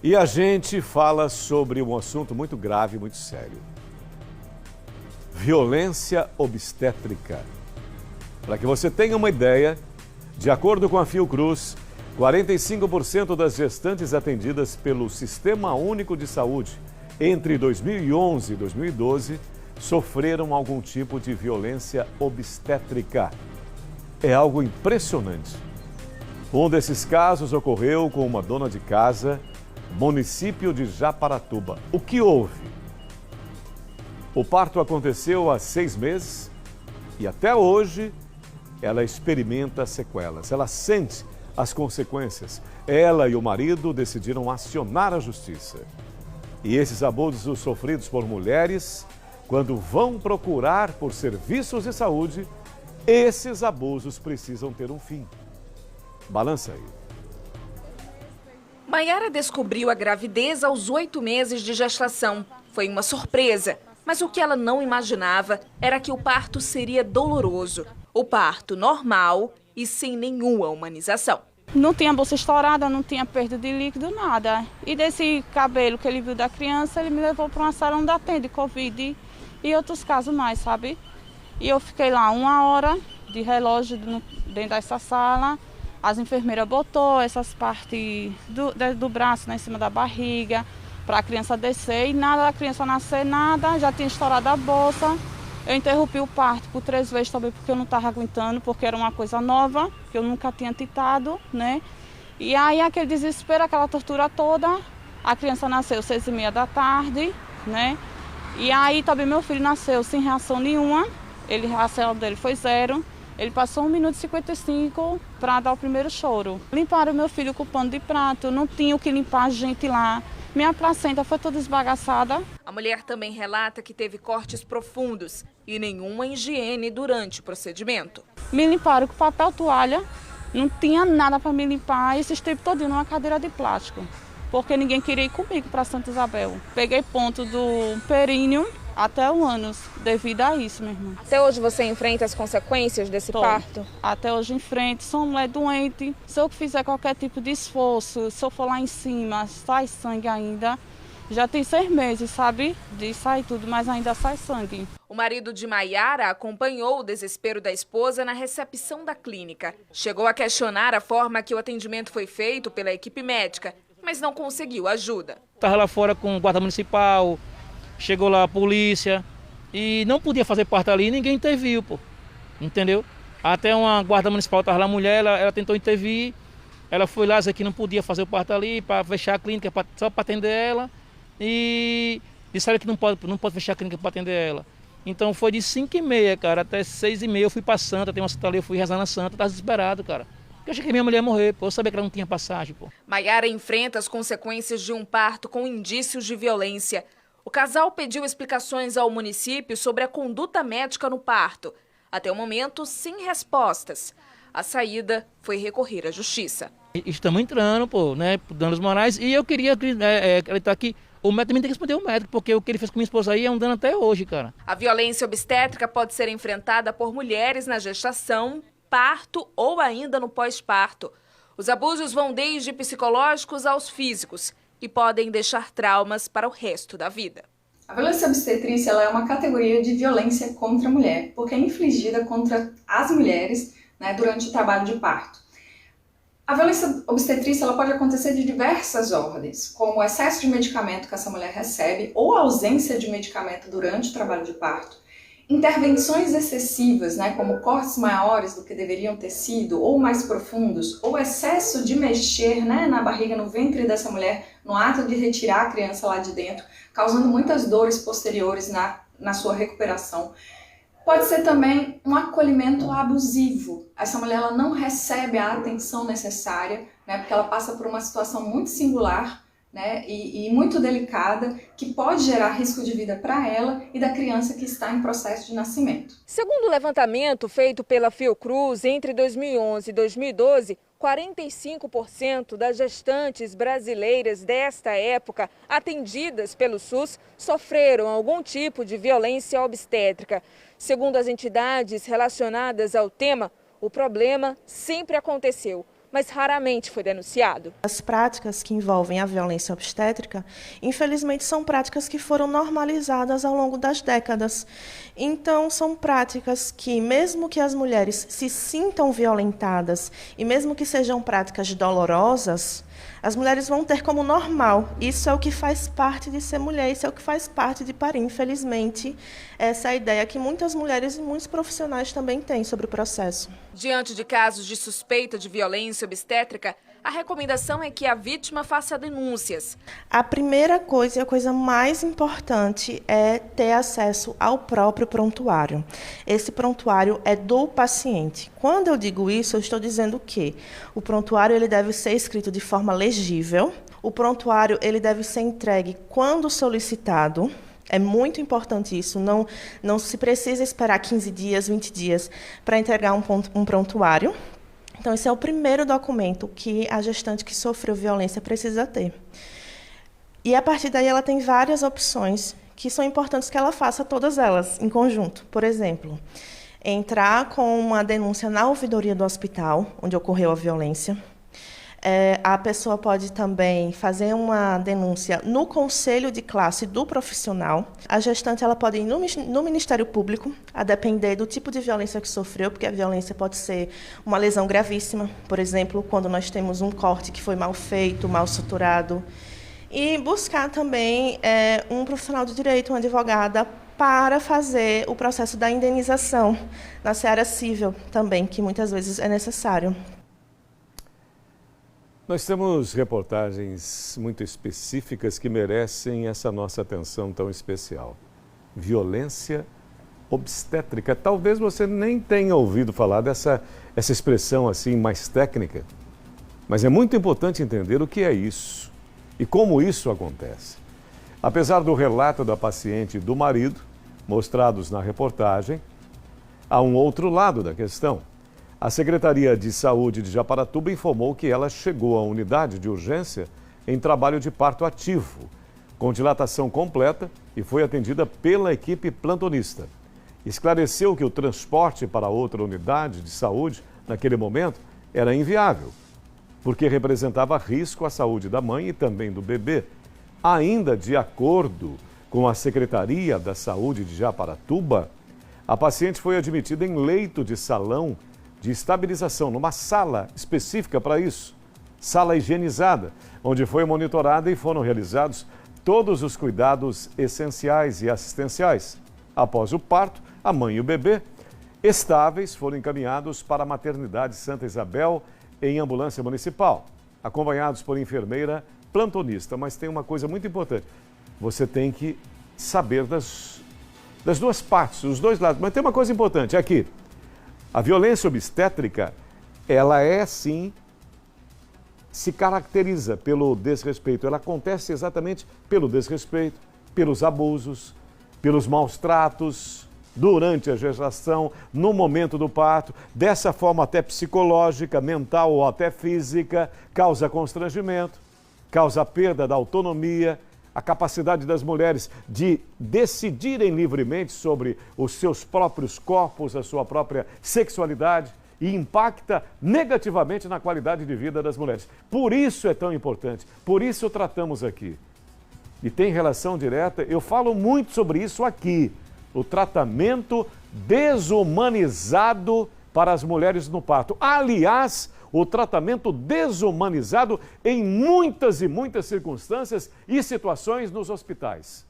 E a gente fala sobre um assunto muito grave, muito sério. Violência obstétrica. Para que você tenha uma ideia, de acordo com a Fiocruz, 45% das gestantes atendidas pelo Sistema Único de Saúde entre 2011 e 2012 sofreram algum tipo de violência obstétrica. É algo impressionante. Um desses casos ocorreu com uma dona de casa, município de Japaratuba. O que houve? O parto aconteceu há 6 meses e até hoje ela experimenta sequelas. Ela sente as consequências. Ela e o marido decidiram acionar a justiça. E esses abusos sofridos por mulheres, quando vão procurar por serviços de saúde, esses abusos precisam ter um fim. Balança aí. Maiara descobriu a gravidez aos 8 meses de gestação. Foi uma surpresa, mas o que ela não imaginava era que o parto seria doloroso. O parto normal e sem nenhuma humanização. Não tinha bolsa estourada, não tinha perda de líquido, nada. E desse cabelo que ele viu da criança, ele me levou para uma sala onde atende Covid e outros casos mais, sabe? E eu fiquei lá 1 hora de relógio dentro dessa sala. As enfermeiras botou essas partes do braço, né, em cima da barriga, para a criança descer. E nada da criança nascer, nada, já tinha estourado a bolsa. Eu interrompi o parto por 3 vezes também, porque eu não estava aguentando, porque era uma coisa nova, que eu nunca tinha titado, né? E aí aquele desespero, aquela tortura toda, a criança nasceu 6h30 da tarde, né? E aí também meu filho nasceu sem reação nenhuma, a reação dele foi 0. Ele passou 1 minuto e 55 para dar o primeiro choro. Limparam meu filho com pano de prato, não tinha o que limpar a gente lá. Minha placenta foi toda esbagaçada. A mulher também relata que teve cortes profundos e nenhuma higiene durante o procedimento. Me limparam com papel toalha, não tinha nada para me limpar, esse tempo todo numa cadeira de plástico, porque ninguém queria ir comigo para Santa Isabel. Peguei ponto do períneo até o ânus, devido a isso, meu irmão. Até hoje você enfrenta as consequências desse parto? Até hoje enfrento, sou mulher doente. Se eu fizer qualquer tipo de esforço, se eu for lá em cima, sai sangue ainda. Já tem 6 meses, sabe? De sair tudo, mas ainda sai sangue. O marido de Maiara acompanhou o desespero da esposa na recepção da clínica. Chegou a questionar a forma que o atendimento foi feito pela equipe médica, mas não conseguiu ajuda. Estava lá fora com o guarda municipal, chegou lá a polícia e não podia fazer parto ali, ninguém interviu, pô. Entendeu? Até uma guarda municipal estava lá, mulher, ela tentou intervir, ela foi lá dizer que não podia fazer o parto ali, para fechar a clínica, só para atender ela. E disseram que não pode fechar a clínica para atender ela. Então foi de 5h30, cara, até 6h30 eu fui para Santa, tem uma santa ali, eu fui rezar na Santa, estava desesperado, cara. Porque eu achei que minha mulher ia morrer, pô, eu sabia que ela não tinha passagem, pô. Maiara enfrenta as consequências de um parto com indícios de violência. O casal pediu explicações ao município sobre a conduta médica no parto. Até o momento, sem respostas. A saída foi recorrer à justiça. Estamos entrando, pô, né, por danos morais, e eu queria acreditar que o médico também tem que responder ao médico, porque o que ele fez com minha esposa aí é um dano até hoje, cara. A violência obstétrica pode ser enfrentada por mulheres na gestação, parto ou ainda no pós-parto. Os abusos vão desde psicológicos aos físicos e podem deixar traumas para o resto da vida. A violência obstetrícia ela é uma categoria de violência contra a mulher, porque é infligida contra as mulheres, né, durante o trabalho de parto. A violência obstetrícia ela pode acontecer de diversas ordens, como o excesso de medicamento que essa mulher recebe ou a ausência de medicamento durante o trabalho de parto, intervenções excessivas, né, como cortes maiores do que deveriam ter sido ou mais profundos, ou excesso de mexer, né, na barriga, no ventre dessa mulher, no ato de retirar a criança lá de dentro, causando muitas dores posteriores na sua recuperação. Pode ser também um acolhimento abusivo. Essa mulher ela não recebe a atenção necessária, né, porque ela passa por uma situação muito singular, né, e muito delicada, que pode gerar risco de vida para ela e da criança que está em processo de nascimento. Segundo o levantamento feito pela Fiocruz entre 2011 e 2012, 45% das gestantes brasileiras desta época, atendidas pelo SUS, sofreram algum tipo de violência obstétrica. Segundo as entidades relacionadas ao tema, o problema sempre aconteceu, mas raramente foi denunciado. As práticas que envolvem a violência obstétrica, infelizmente, são práticas que foram normalizadas ao longo das décadas. Então, são práticas que, mesmo que as mulheres se sintam violentadas e mesmo que sejam práticas dolorosas, as mulheres vão ter como normal. Isso é o que faz parte de ser mulher, isso é o que faz parte de parir. Infelizmente, essa é a ideia que muitas mulheres e muitos profissionais também têm sobre o processo. Diante de casos de suspeita de violência obstétrica, a recomendação é que a vítima faça denúncias. A primeira coisa e a coisa mais importante é ter acesso ao próprio prontuário. Esse prontuário é do paciente. Quando eu digo isso, eu estou dizendo que o prontuário ele deve ser escrito de forma legível. O prontuário ele deve ser entregue quando solicitado. É muito importante isso, não se precisa esperar 15 dias, 20 dias para entregar um prontuário. Então, esse é o primeiro documento que a gestante que sofreu violência precisa ter. E, a partir daí, ela tem várias opções que são importantes que ela faça todas elas em conjunto. Por exemplo, entrar com uma denúncia na ouvidoria do hospital, onde ocorreu a violência. A pessoa pode também fazer uma denúncia no conselho de classe do profissional. A gestante ela pode ir no Ministério Público, a depender do tipo de violência que sofreu, porque a violência pode ser uma lesão gravíssima, por exemplo, quando nós temos um corte que foi mal feito, mal suturado. E buscar também um profissional de direito, uma advogada, para fazer o processo da indenização na seara civil também, que muitas vezes é necessário. Nós temos reportagens muito específicas que merecem essa nossa atenção tão especial. Violência obstétrica. Talvez você nem tenha ouvido falar dessa expressão assim mais técnica, mas é muito importante entender o que é isso e como isso acontece. Apesar do relato da paciente e do marido, mostrados na reportagem, há um outro lado da questão. A Secretaria de Saúde de Japaratuba informou que ela chegou à unidade de urgência em trabalho de parto ativo, com dilatação completa e foi atendida pela equipe plantonista. Esclareceu que o transporte para outra unidade de saúde, naquele momento, era inviável, porque representava risco à saúde da mãe e também do bebê. Ainda de acordo com a Secretaria da Saúde de Japaratuba, a paciente foi admitida em leito de salão de estabilização, numa sala específica para isso, sala higienizada, onde foi monitorada e foram realizados todos os cuidados essenciais e assistenciais. Após o parto, a mãe e o bebê, estáveis, foram encaminhados para a maternidade Santa Isabel em ambulância municipal, acompanhados por enfermeira plantonista. Mas tem uma coisa muito importante, você tem que saber das duas partes, os dois lados. Mas tem uma coisa importante aqui. A violência obstétrica, ela sim, se caracteriza pelo desrespeito. Ela acontece exatamente pelo desrespeito, pelos abusos, pelos maus tratos, durante a gestação, no momento do parto, dessa forma até psicológica, mental ou até física, causa constrangimento, causa perda da autonomia, a capacidade das mulheres de decidirem livremente sobre os seus próprios corpos, a sua própria sexualidade e impacta negativamente na qualidade de vida das mulheres. Por isso é tão importante, por isso tratamos aqui. E tem relação direta, eu falo muito sobre isso aqui, o tratamento desumanizado para as mulheres no parto. Aliás, o tratamento desumanizado em muitas e muitas circunstâncias e situações nos hospitais.